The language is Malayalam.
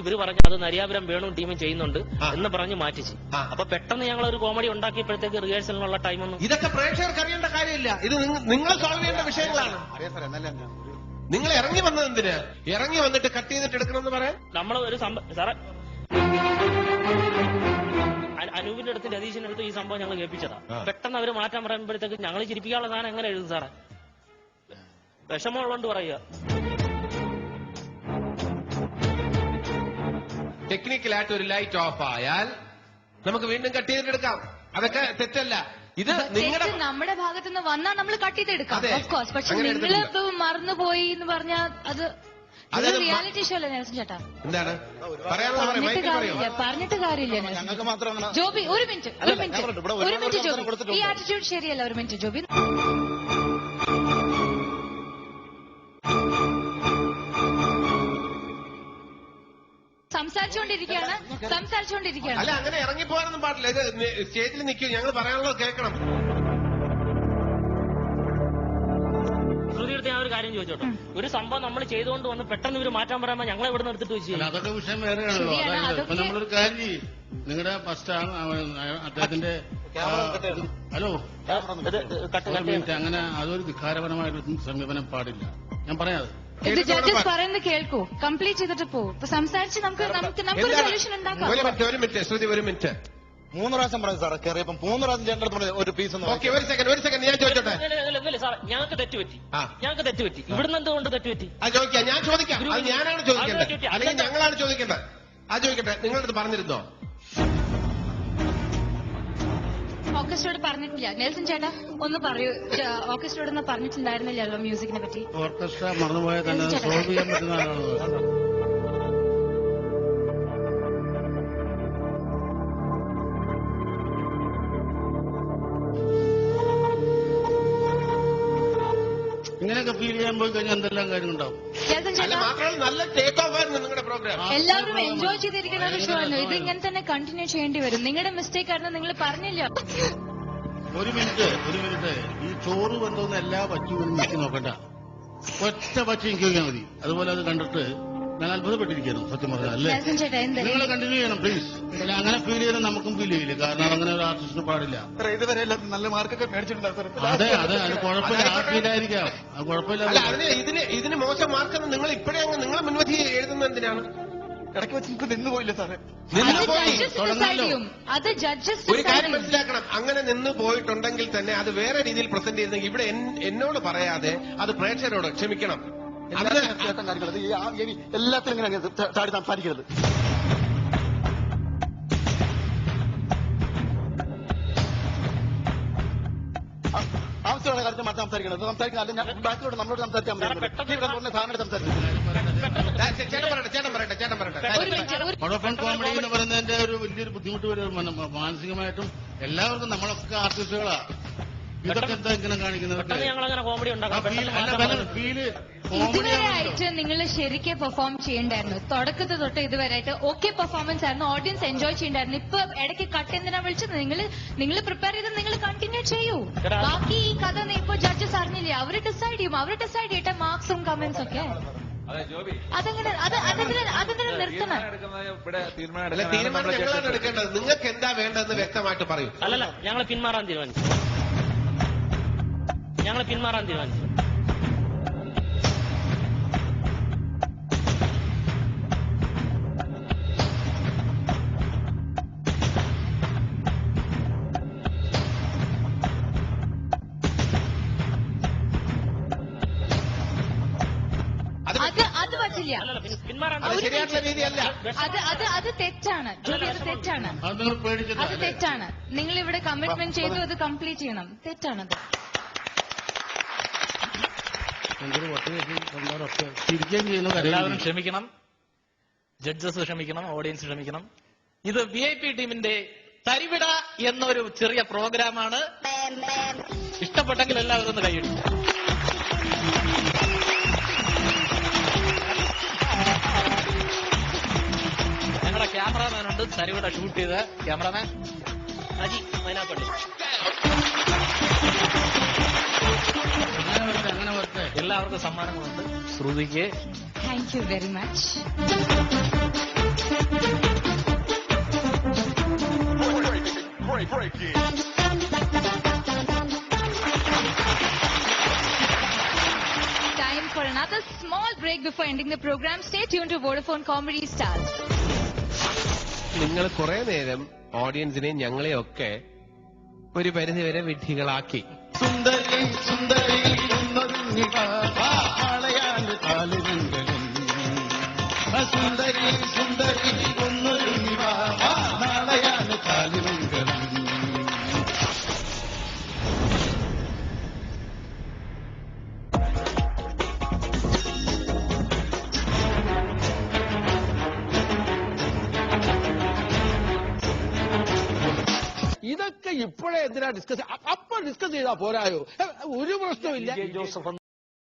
ഇവര് പറഞ്ഞു അത് നരിയാപുരം വേണു ടീമും ചെയ്യുന്നുണ്ട് എന്ന് പറഞ്ഞ് മാറ്റിച്ച്. അപ്പൊ പെട്ടെന്ന് ഞങ്ങൾ ഒരു കോമഡി ഉണ്ടാക്കിയപ്പോഴത്തേക്ക് റിഹേഴ്സലിനുള്ള ടൈമൊന്നും. ഇതൊക്കെ പ്രേക്ഷകർക്ക് അറിയേണ്ട കാര്യമില്ല. ഇത് നിങ്ങൾ സോൾവ് ചെയ്യേണ്ട വിഷയങ്ങളാണ്. നിങ്ങൾ ഇറങ്ങി വന്നത് എന്തിന്? ഇറങ്ങി വന്നിട്ട് കട്ട് ചെയ്തിട്ട് എടുക്കണമെന്ന് പറയാൻ നമ്മൾ ഒരു സാറേ അനൂപിന്റെ അടുത്ത് രതീഷിന്റെ അടുത്ത് ഈ സംഭവം ഞങ്ങൾ കേൾപ്പിച്ചതാ. പെട്ടെന്ന് അവര് മാറ്റാൻ പറയുമ്പോഴത്തേക്ക് ഞങ്ങൾ ചിരിപ്പിക്കാനുള്ള സാധനം എങ്ങനെ എഴുതും സാറേ? വിഷമമുള്ളതുകൊണ്ട് പറയുക. ടെക്നിക്കലായിട്ട് ഒരു ലൈറ്റ് ഓഫ് ആയാൽ നമുക്ക് വീണ്ടും കട്ട് ചെയ്തിട്ടെടുക്കാം. അതൊക്കെ തെറ്റല്ല. ഇത് നിങ്ങളുടെ നമ്മുടെ ഭാഗത്തുനിന്ന് വന്നാൽ നമ്മൾ കട്ട് ചെയ്തെടുക്കാം. Of course. പക്ഷെ നിങ്ങളിപ്പോ മറന്നുപോയി എന്ന് പറഞ്ഞാൽ അത് റിയാലിറ്റി ഷോ അല്ലേ നെൽസൺ ചേട്ടാ? എന്താണ് പറഞ്ഞിട്ട് കാര്യമില്ല. ജോബി ഒരു മിനിറ്റ് ജോബി, ഈ ആറ്റിറ്റ്യൂഡ് ശരിയല്ല. ഒരു മിനിറ്റ് ജോബി. സംസാരിച്ചുകൊണ്ടിരിക്കുകയാണ്. അല്ല, അങ്ങനെ ഇറങ്ങിപ്പോകാനൊന്നും പാടില്ല. ഇത് സ്റ്റേജിൽ നിൽക്കും. ഞങ്ങൾ പറയാനുള്ളത് കേൾക്കണം. ശ്രുതിയെടുത്ത് ഞാൻ ഒരു കാര്യം ചോദിച്ചോട്ടെ. ഒരു സംഭവം നമ്മൾ ചെയ്തുകൊണ്ട് വന്ന് പെട്ടെന്ന് ഇവര് മാറ്റാൻ പറയുമ്പോൾ ഞങ്ങളെ ഇവിടെ എടുത്തിട്ട് വെച്ച് ഇത് ജഡ്ജസ് പറയുന്നത് കേൾക്കൂ, കംപ്ലീറ്റ് ചെയ്തിട്ട് പോകും. സംസാരിച്ച് നമുക്ക് സൊല്യൂഷൻ ഉണ്ടാക്കാം. ഒരു മിനിറ്റ് ശ്രുതി, ഒരു മിനിറ്റ്. 3 പ്രാവശ്യം പറഞ്ഞു സാറേ കയറിയപ്പോ 3 പ്രാവശ്യം ചേട്ടൻ ഒരു പീസ്. ഒരു സെക്കൻഡ് ഞാൻ ചോദിച്ചോട്ടെ. ഞങ്ങൾക്ക് തെറ്റുപറ്റി. ഇവിടുന്ന് എന്തുകൊണ്ട് തെറ്റുപറ്റി? ഞാൻ ചോദിക്കാം. അത് ഞാനാണ് ചോദിക്കേണ്ടത്, അല്ലെങ്കിൽ ഞങ്ങളാണ് ചോദിക്കേണ്ടത്. ചോദിക്കട്ടെ, നിങ്ങളടുത്ത് പറഞ്ഞിരുന്നോ? ഓർക്കസ്ട്രയോട് പറഞ്ഞിട്ടില്ല. നെൽസൺ ചേട്ടാ ഒന്ന് പറയൂ. ഓർക്കസ്ട്രയോട് പറഞ്ഞിട്ടുണ്ടായിരുന്നില്ലല്ലോ മ്യൂസിക്കിനെ പറ്റി. ഓർക്കസ്ട്ര മറന്നുപോയാൽ തന്നെ സോൾവ് ചെയ്യാൻ പറ്റുന്ന ആളാണ്. ഇങ്ങനെയൊക്കെ ഫീൽ ചെയ്യാൻ പോയി കഴിഞ്ഞാൽ എന്തെല്ലാം കാര്യങ്ങളുണ്ടാവും. നല്ല ടേക്ക് ഓഫ് ആയിരുന്നു നിങ്ങളുടെ പ്രോഗ്രാം. എല്ലാവരും എൻജോയ് ചെയ്തിരിക്കുന്ന ഒരു ഷോ ആയിരുന്നു ഇത്. ഇങ്ങനെ തന്നെ കണ്ടിന്യൂ ചെയ്യേണ്ടി വരും. നിങ്ങളുടെ മിസ്റ്റേക്ക് ആയിരുന്നു, നിങ്ങൾ പറഞ്ഞില്ല. ഒരു മിനിറ്റ്. ഈ ചോറ് കൊണ്ടുവന്ന എല്ലാ പച്ചും മിക്കി നോക്കണ്ട. ഒറ്റ പച്ച എനിക്ക് വയ്ക്കാൻ മതി. അതുപോലെ അത് കണ്ടിട്ട് ഞാൻ അത്ഭുതപ്പെട്ടിരിക്കുന്നു സത്യം പറഞ്ഞാൽ. അല്ലേ, നിങ്ങൾ കണ്ടിന്യൂ ചെയ്യണം പ്ലീസ്. അങ്ങനെ ഫീൽ ചെയ്താൽ നമുക്കും ഫീൽ ചെയ്യില്ല. കാരണം അങ്ങനെ ഒരു ആർട്ടിസ്റ്റിന് പാടില്ല. ഇതുവരെ നല്ല മാർക്കൊക്കെ മേടിച്ചിട്ടുണ്ടാവും. അതെ അത് കുഴപ്പമില്ല. ആ ഫീലായിരിക്കാം. അത് കുഴപ്പമില്ല. ഇതിന് മോശം മാർക്കെന്ന് നിങ്ങൾ ഇപ്പോഴേ നിങ്ങൾ മുൻവധി എഴുതുന്നത് എന്തിനാണ്? ഇടയ്ക്ക് വെച്ച് നിങ്ങൾക്ക് നിന്ന് പോയില്ല സാറേ. അത് ജഡ്ജസ് ഒരു കാര്യം മനസ്സിലാക്കണം. അങ്ങനെ നിന്ന് പോയിട്ടുണ്ടെങ്കിൽ തന്നെ അത് വേറെ രീതിയിൽ പ്രസന്റ് ചെയ്തെങ്കിൽ ഇവിടെ എന്നോട് പറയാതെ അത് പ്രേക്ഷകരോട് ക്ഷമിക്കണം. എല്ലാത്തിലും ഇങ്ങനെ ചാടി സംസാരിക്കരുത്. ആവശ്യമുള്ള കാര്യത്തിൽ മാത്രം സംസാരിക്കണം. സംസാരിക്കുന്നത് ഞാൻ ബാക്കിലോട്ട് നമ്മളോട് സംസാരിക്കാൻ കോമഡി എന്ന് പറയുന്നതിന്റെ ഒരു വലിയൊരു ബുദ്ധിമുട്ട് വരും മാനസികമായിട്ടും. എല്ലാവർക്കും നമ്മളൊക്കെ ആർട്ടിസ്റ്റുകളാ. ഇതൊക്കെ എന്താ ഇങ്ങനെ കാണിക്കുന്നത്? ഇതുവരെയായിട്ട് നിങ്ങൾ ശരിക്കും പെർഫോം ചെയ്യണ്ടായിരുന്നു. തുടക്കത്തിൽ തൊട്ട് ഇതുവരെയായിട്ട് ഓക്കെ പെർഫോമൻസ് ആയിരുന്നു. ഓഡിയൻസ് എൻജോയ് ചെയ്യണ്ടായിരുന്നു. ഇപ്പൊ ഇടയ്ക്ക് കട്ട് എന്തിനാ വിളിച്ചത്? നിങ്ങൾ പ്രിപ്പയർ ചെയ്ത് നിങ്ങൾ കണ്ടിന്യൂ ചെയ്യൂ. ബാക്കി ഈ കഥ ഇപ്പൊ ജഡ്ജസ് അറിഞ്ഞില്ലേ? അവര് ഡിസൈഡ് ചെയ്യും. അവര് ഡിസൈഡ് ചെയ്യട്ടെ മാർക്സും കമന്റ്സ് ഒക്കെ. അതെങ്ങനെ അതെങ്ങനെ നിർത്തണം? തീരുമാനം ഞങ്ങളാണ് എടുക്കേണ്ടത്. നിങ്ങൾക്ക് എന്താ വേണ്ടതെന്ന് വ്യക്തമായിട്ട് പറയൂ. അല്ലല്ല, ഞങ്ങൾ പിന്മാറാൻ തീരുമാനിച്ചു. അത് പറ്റില്ല. ശരിയായിട്ടുള്ള രീതിയല്ല. അത് തെറ്റാണ് ജോബി. അത് തെറ്റാണ്. നിങ്ങൾ ഇവിടെ കമ്മിറ്റ്മെന്റ് ചെയ്തു, അത് കംപ്ലീറ്റ് ചെയ്യണം. തെറ്റാണത്. എല്ലാവരും ക്ഷമിക്കണം. ജഡ്ജസ് ക്ഷമിക്കണം. ഓഡിയൻസ് ക്ഷമിക്കണം. ഇത് VIP ടീമിന്റെ തരിവിട എന്നൊരു ചെറിയ പ്രോഗ്രാമാണ്. ഇഷ്ടപ്പെട്ടെങ്കിൽ എല്ലാവരും ഒന്ന് കൈയ്യടിക്കും. ഞങ്ങളുടെ ക്യാമറാമാൻ ഉണ്ട് തരിവിട ഷൂട്ട് ചെയ്ത്. ക്യാമറാമാൻ അജി മൈനാപ്പള്ളി. എല്ലാവർക്കും സമ്മാനങ്ങളുണ്ട്. ശ്രുതിക്ക് thank you very much. ending the program. Stay tuned to Vodafone Comedy Stars. നിങ്ങൾ കുറെ നേരം ഓഡിയൻസിനെ ഞങ്ങളെയൊക്കെ ഒരു പരിധിവരെ വിഡ്ഢികളാക്കി. സുന്ദരി സുന്ദരി നാളെയാണ് കാലുമംഗലം. സുന്ദരി സുന്ദരി നാളെയാണ് കാലുമംഗലം. ഇതൊക്കെ ഇപ്പോഴേ എന്തിനാ ഡിസ്കസ്, അപ്പൊ ഡിസ്കസ് ചെയ്താ പോരായോ? ഒരു പ്രശ്നമില്ല. ജോസഫ്